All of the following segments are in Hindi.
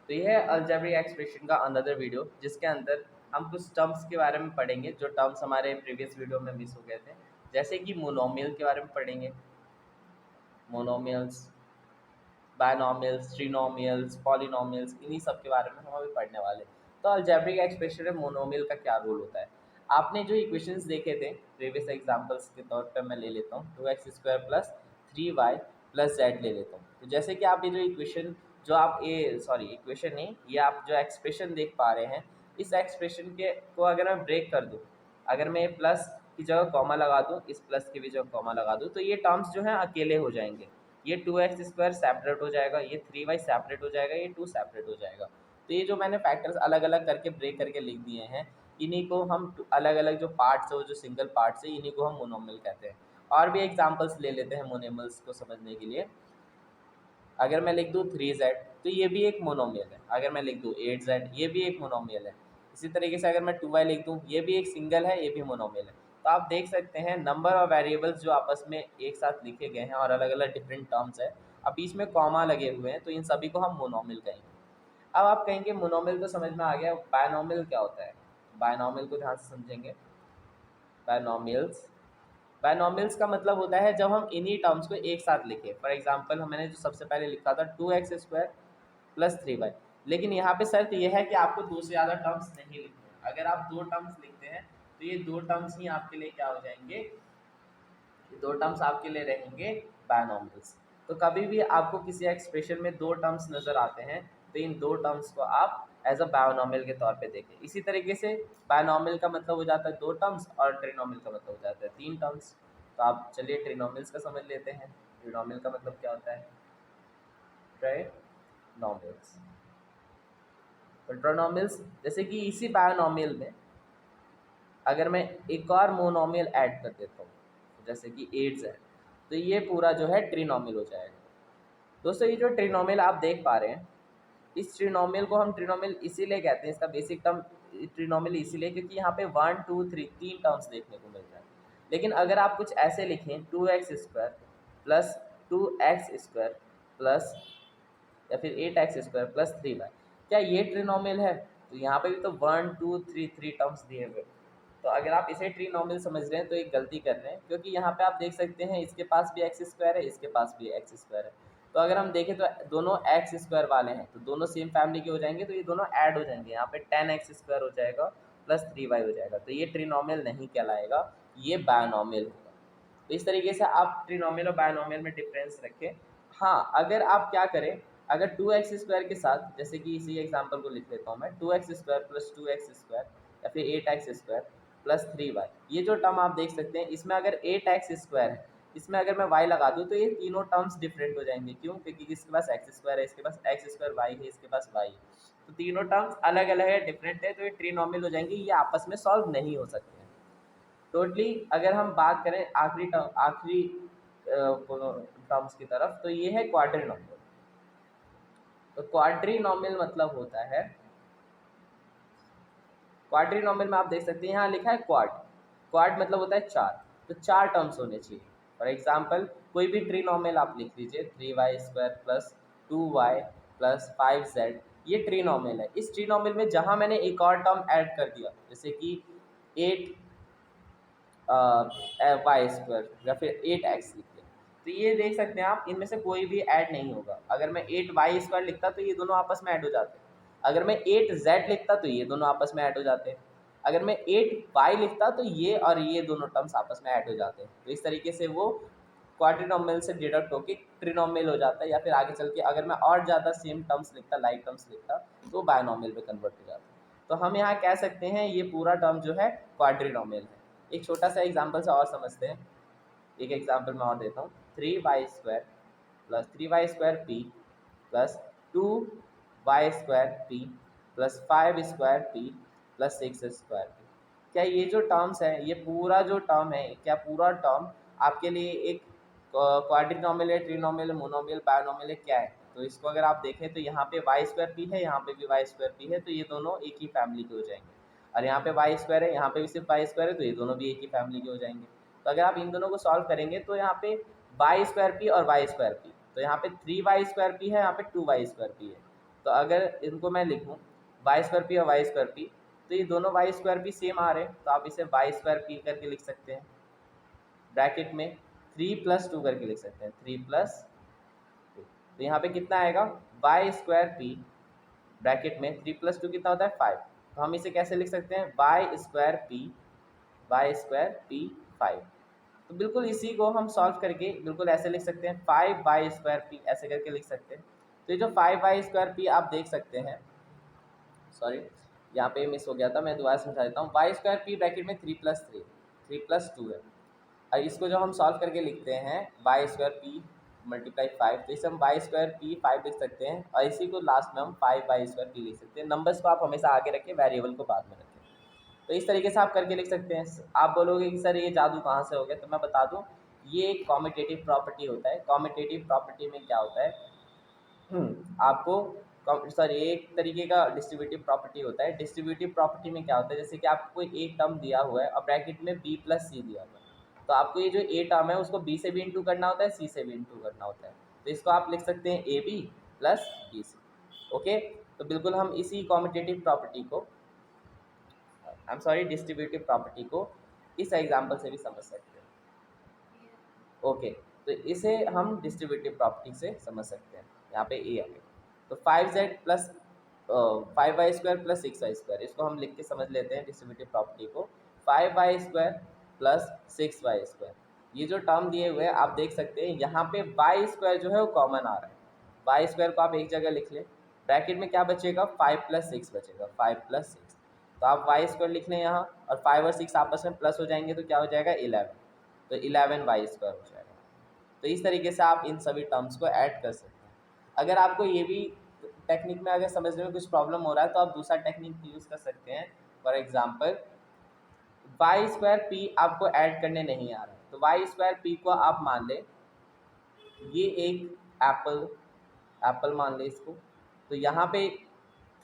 तो ये है अलजेब्रिक एक्सप्रेशन का अनदर वीडियो, जिसके अंदर हम कुछ टर्म्स के बारे में पढ़ेंगे जो टर्म्स हमारे प्रीवियस वीडियो में मिस हो गए थे। जैसे कि मोनोमियल के बारे में पढ़ेंगे, मोनोमियल्स, बायनोमियल्स, ट्रिनोमियल्स, पॉलिनोमियल्स, इन्हीं सब के बारे में हम अभी पढ़ने वाले हैं। तो अलजेब्रिक एक्सप्रेशन में मोनोमियल का क्या रोल होता है। आपने जो इक्वेशंस देखे थे प्रीवियस एग्जांपल्स के तौर पर मैं ले लेता हूँ 2x² plus 3y plus z ले लेता हूँ। तो जैसे कि आप ये जो इक्वेशन जो आप ये सॉरी इक्वेशन नहीं, ये आप जो एक्सप्रेशन देख पा रहे हैं, इस एक्सप्रेशन के को अगर मैं ब्रेक कर दूँ, अगर मैं ये प्लस की जगह कॉमा लगा दूँ, इस प्लस की भी जगह कॉमा लगा दूँ, तो ये टर्म्स जो हैं अकेले हो जाएंगे। ये 2x² सेपरेट हो जाएगा, ये 3y सेपरेट हो जाएगा, ये 2 सेपरेट हो जाएगा। तो ये जो मैंने फैक्टर्स अलग अलग करके ब्रेक करके लिख दिए हैं, इन्हीं को हम अलग अलग जो पार्ट्स है, वो जो सिंगल पार्ट्स है, इन्हीं को हम मोनोमियल कहते हैं। और भी एग्जांपल्स ले लेते हैं मोनोमियल्स को समझने के लिए। अगर मैं लिख दूँ 3z, तो ये भी एक मोनोमियल है। अगर मैं लिख दूँ 8z, ये भी एक मोनोमियल है। इसी तरीके से अगर मैं 2y लिख दूँ, ये भी एक सिंगल है, ये भी मोनोमियल है। तो आप देख सकते हैं नंबर ऑफ वेरिएबल्स जो आपस में एक साथ लिखे गए हैं और अलग अलग डिफरेंट टर्म्स है, अब बीच में कॉमा लगे हुए हैं, तो इन सभी को हम मोनोमियल कहेंगे। अब आप कहेंगे मोनोमियल तो समझ में आ गया, बायनोमियल क्या होता है। बायनोमियल को ध्यान से समझेंगे। बायनोमियल्स, बायनोमियल्स का मतलब होता है जब हम इन्हीं टर्म्स को एक साथ लिखें। फॉर एग्जांपल मैंने जो सबसे पहले लिखा था 2x² प्लस 3y, लेकिन यहाँ पे शर्त यह है कि आपको दो से ज़्यादा टर्म्स नहीं लिखते हैं। अगर आप दो टर्म्स लिखते हैं तो ये दो टर्म्स ही आपके लिए क्या हो जाएंगे, ये दो टर्म्स आपके लिए रहेंगे बायनोमियल्स। तो कभी भी आपको किसी एक्सप्रेशन में दो टर्म्स नज़र आते हैं, तो इन दो टर्म्स को आप एज अ बायनोमियल के तौर पे देखें। इसी तरीके से बायनोमियल का मतलब हो जाता है दो टर्म्स और ट्रिनोमियल का मतलब हो जाता है तीन टर्म्स। तो आप चलिए ट्रिनोमियल्स का समझ लेते हैं। ट्रिनोमियल का मतलब क्या होता है, ट्राइनोमियल्स। तो ट्रिनोमियल्स जैसे कि इसी बायनोमियल में अगर मैं एक और मोनोमियल ऐड कर देता हूँ, जैसे कि 8z, तो ये पूरा जो है ट्रिनोमियल हो जाएगा। दोस्तों ये जो ट्रिनोमियल आप देख पा रहे हैं, इस ट्रिनोमियल को हम ट्रिनोमियल इसीलिए कहते हैं, इसका बेसिक टर्म ट्रिनोमियल इसीलिए क्योंकि यहाँ पे 1 2 3 तीन टर्म्स देखने को मिल रहा है। लेकिन अगर आप कुछ ऐसे लिखें 2x² प्लस 2x² प्लस या फिर 8x² प्लस 3y, क्या ये ट्रिनोमियल है। तो यहाँ पे भी तो 1 2 3 3 टर्म्स दिए हुए। तो अगर आप इसे ट्रिनोमियल समझ रहे हैं तो एक गलती कर रहे हैं, क्योंकि यहाँ पे आप देख सकते हैं इसके पास भी x² है, इसके पास भी x² है। तो अगर हम देखें तो दोनों x² वाले हैं, तो दोनों सेम फैमिली के हो जाएंगे, तो ये दोनों ऐड हो जाएंगे। यहाँ पे 10x² हो जाएगा प्लस 3y हो जाएगा, तो ये ट्रिनोमियल नहीं कहलाएगा, ये बायनोमियल होगा। तो इस तरीके से आप ट्रिनोमियल और बायनोमियल में डिफरेंस रखें। हाँ, अगर आप क्या करें, अगर 2x² के साथ, जैसे कि इसी एग्जांपल को लिख लेता हूँ मैं, 2x² प्लस 2x² या फिर 8x² प्लस 3y, ये जो टर्म आप देख सकते हैं, इसमें अगर 8x² है, इसमें अगर मैं y लगा दूँ तो ये तीनों टर्म्स डिफरेंट हो जाएंगे। क्यों, क्योंकि इसके पास x² है, इसके पास x² y है, इसके पास y है, तो तीनों टर्म्स अलग अलग है, डिफरेंट है, तो ये ट्रिनोमियल हो जाएंगे, ये आपस में सॉल्व नहीं हो सकते हैं टोटली। अगर हम बात करें आखिरी टर्म्स की तरफ, तो ये है क्वाड्रिनोमियल। तो क्वाड्रिनोमियल मतलब होता है, क्वाड्रिनोमियल में आप देख सकते हैं यहाँ लिखा है क्वाड, क्वाड मतलब होता है चार, तो चार टर्म्स होने चाहिए। फॉर एग्जांपल कोई भी ट्रिनोमियल आप लिख लीजिए 3y² plus 2y plus 5z, ये ट्रिनोमियल है। इस ट्रिनोमियल में जहाँ मैंने एक और टर्म ऐड कर दिया, जैसे कि 8y² या फिर 8x लिख दिया, तो ये देख सकते हैं आप, इनमें से कोई भी ऐड नहीं होगा। अगर मैं 8y² लिखता तो ये दोनों आपस में ऐड हो जाते हैं। अगर मैं 8z लिखता तो ये दोनों आपस में ऐड हो जाते हैं। अगर मैं 8y लिखता तो ये और ये दोनों टर्म्स आपस में ऐड हो जाते हैं। तो इस तरीके से वो क्वाड्रिनोमियल से डिडक्ट होकर ट्रिनोमियल हो जाता है, या फिर आगे चल के अगर मैं और ज़्यादा सेम टर्म्स लिखता, लाइक टर्म्स लिखता, तो बायनोमियल में कन्वर्ट हो जाता है। तो हम यहाँ कह सकते हैं ये पूरा टर्म जो है क्वाड्रिनोमियल है। एक छोटा सा एग्जाम्पल से और समझते हैं, एक एग्जाम्पल मैं और देता हूँ। 3y² plus 3y² plus 2y² plus 5² plus 6² क्या ये जो टर्म्स है, ये पूरा जो टर्म है, क्या पूरा टर्म आपके लिए एक क्वाड्रिनोमियल है, ट्रिनोमियल, मोनोमियल, बायनोमियल है, क्या है। तो इसको अगर आप देखें तो यहाँ पे y² है, यहाँ पे भी y² है, तो ये दोनों एक ही फैमिली के हो जाएंगे। और यहाँ पे y² है, यहाँ पे भी सिर्फ y² है, तो ये दोनों भी एक ही फैमिली के हो जाएंगे। तो अगर आप इन दोनों को सॉल्व करेंगे तो यहाँ पे y² और y², तो यहाँ पे 3y² है, यहाँ पे 2y² है। तो अगर इनको मैं लिखूँ वाई स्क्वायर पी और वाई स्क्वायर पी, तो ये दोनों वाई स्क्वायर पी सेम आ रहे हैं, तो आप इसे वाई स्क्वायर पी करके लिख सकते हैं। ब्रैकेट में 3+2 करके लिख सकते हैं, 3+2। तो यहाँ पे कितना आएगा, वाई स्क्वायर पी ब्रैकेट में 3+2 कितना होता है 5। तो हम इसे कैसे लिख सकते हैं, वाई स्क्वायर पी 5। तो बिल्कुल इसी को हम सॉल्व करके बिल्कुल ऐसे लिख सकते हैं, 5y² ऐसे करके लिख सकते हैं। तो ये जो 5y² आप देख सकते हैं, सॉरी यहाँ पे मिस हो गया था, मैं दोबारा समझा देता हूँ। y² ब्रैकेट में 3+2 है, और इसको जो हम सॉल्व करके लिखते हैं y² × 5, तो इसे हम y² 5 लिख सकते हैं, और इसी को लास्ट में हम 5y² लिख सकते हैं। नंबर्स को आप हमेशा आगे रखें, वेरिएबल को बाद में रखें। तो इस तरीके से आप करके लिख सकते हैं। आप बोलोगे कि सर ये जादू कहाँ से हो गया, तो मैं बता दूं, ये एक कॉम्यूटेटिव प्रॉपर्टी होता है। कॉम्यूटेटिव प्रॉपर्टी में क्या होता है, आपको सॉरी एक तरीके का डिस्ट्रीब्यूटिव प्रॉपर्टी होता है। डिस्ट्रीब्यूटिव प्रॉपर्टी में क्या होता है, जैसे कि आपको कोई एक टर्म दिया हुआ है और ब्रैकेट में b+c दिया हुआ है, तो आपको ये जो ए टर्म है उसको b से भी इंटू करना होता है, c से भी इंटू करना होता है। तो इसको आप लिख सकते हैं ab + bc। ओके, तो बिल्कुल हम इसी कॉम्यूटेटिव प्रॉपर्टी को, डिस्ट्रीब्यूटिव प्रॉपर्टी को इस एग्जाम्पल से भी समझ सकते हैं। ओके, तो इसे हम डिस्ट्रीब्यूटिव प्रॉपर्टी से समझ सकते हैं। यहाँ पे ए आ गया, तो 5z + 5y² + 6y², इसको हम लिख के समझ लेते हैं डिस्ट्रीब्यूटिव प्रॉपर्टी को। 5y² + 6y², ये जो टर्म दिए हुए हैं आप देख सकते हैं, यहाँ पे y² जो है वो कॉमन आ रहा है। y² को आप एक जगह लिख लें, ब्रैकेट में क्या बचेगा, 5 + 6 बचेगा, 5 + 6। तो आप y² लिख लें यहाँ, और 5 और 6 आपस में प्लस हो जाएंगे तो क्या हो जाएगा 11, तो 11y² हो जाएगा। तो इस तरीके से आप इन सभी टर्म्स को ऐड कर सकते हैं। अगर आपको ये भी टेक्निक में अगर समझने में कुछ प्रॉब्लम हो रहा है तो आप दूसरा टेक्निक यूज़ कर सकते हैं। फॉर एग्जांपल y² आपको ऐड करने नहीं आ रहा है, तो y² को आप मान लें ये एक एप्पल मान लें इसको, तो यहाँ पे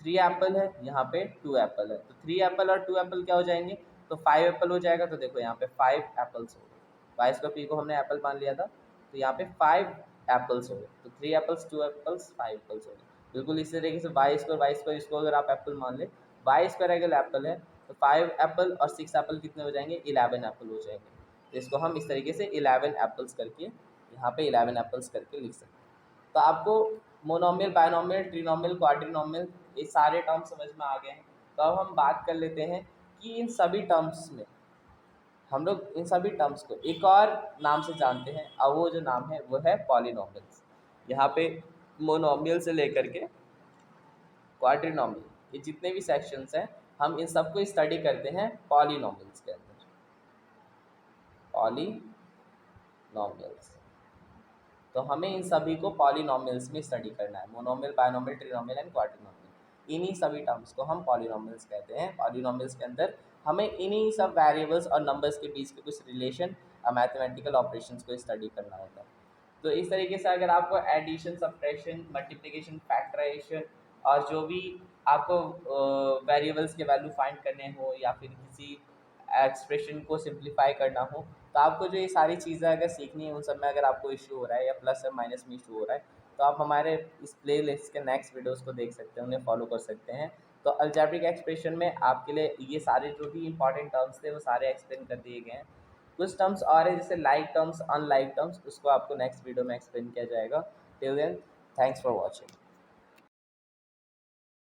3 एप्पल है, यहाँ पे 2 एप्पल है, तो 3 एप्पल और 2 एप्पल क्या हो जाएंगे, तो 5 एप्पल हो जाएगा। तो देखो यहाँ पे 5 एप्पल्स हो गए, y² को हमने एप्पल मान लिया था, तो यहाँ पे 5 एप्पल्स हो गए, तो 3 एप्पल्स 2 एप्पल्स 5 एप्पल्स हो गए। बिल्कुल इसी तरीके से y² इसको अगर आप एप्पल मान लें, y² अगर एप्पल है तो 5 एप्पल और 6 एप्पल कितने हो जाएंगे, 11 एप्पल हो जाएंगे। तो इसको हम इस तरीके से 11 एप्पल्स करके यहाँ पे 11 एप्पल्स करके लिख सकते हैं। तो आपको मोनोमियल, बायनोमियल, ट्रिनोमियल, क्वाड्रिनोमियल ये सारे टर्म समझ में आ गए हैं। तो अब हम बात कर लेते हैं कि इन सभी टर्म्स में हम लोग इन सभी टर्म्स को एक और नाम से जानते हैं, और वो जो नाम है वो है पॉलिनोमियल्स। यहाँ पे मोनोमियल से लेकर के क्वाड्रिनोमियल, ये जितने भी सेक्शंस हैं हम इन सबको स्टडी करते हैं पॉलिनोमियल्स के अंदर। पॉलिनोमियल्स, तो हमें इन सभी को पॉलिनोमियल्स में स्टडी करना है, मोनोमियल, बायनोमियल, ट्रिनोमियल एंड क्वाड्रिनोमियल। इन्हीं सभी टर्म्स को हम पॉलिनोमियल्स कहते हैं। पॉलिनोमियल्स के अंदर हमें इन्हीं सब वेरिएबल्स और नंबर्स के बीच के कुछ रिलेशन, मैथमेटिकल ऑपरेशंस को स्टडी करना होता है। तो इस तरीके से अगर आपको एडिशन, सब्ट्रैक्शन, मल्टीप्लिकेशन, फैक्टराइजेशन और जो भी आपको वेरिएबल्स के वैल्यू फाइंड करने हो या फिर किसी एक्सप्रेशन को सिंप्लीफाई करना हो, तो आपको जो ये सारी चीज़ें अगर सीखनी है, उन सब में अगर आपको इशू हो रहा है या प्लस या माइनस में इशू हो रहा है, तो आप हमारे इस प्ले लिस्ट के नेक्स्ट वीडियोस को देख सकते हैं, उन्हें फॉलो कर सकते हैं। तो अलजेब्रिक एक्सप्रेशन में आपके लिए ये सारे जो भी इंपॉर्टेंट टर्म्स थे वो सारे एक्सप्लेन कर दिए गए हैं। कुछ टर्म्स और है जैसे लाइक टर्म्स, अनलाइक टर्म्स, उसको आपको नेक्स्ट वीडियो में एक्सप्लेन किया जाएगा। Till then, thanks for watching.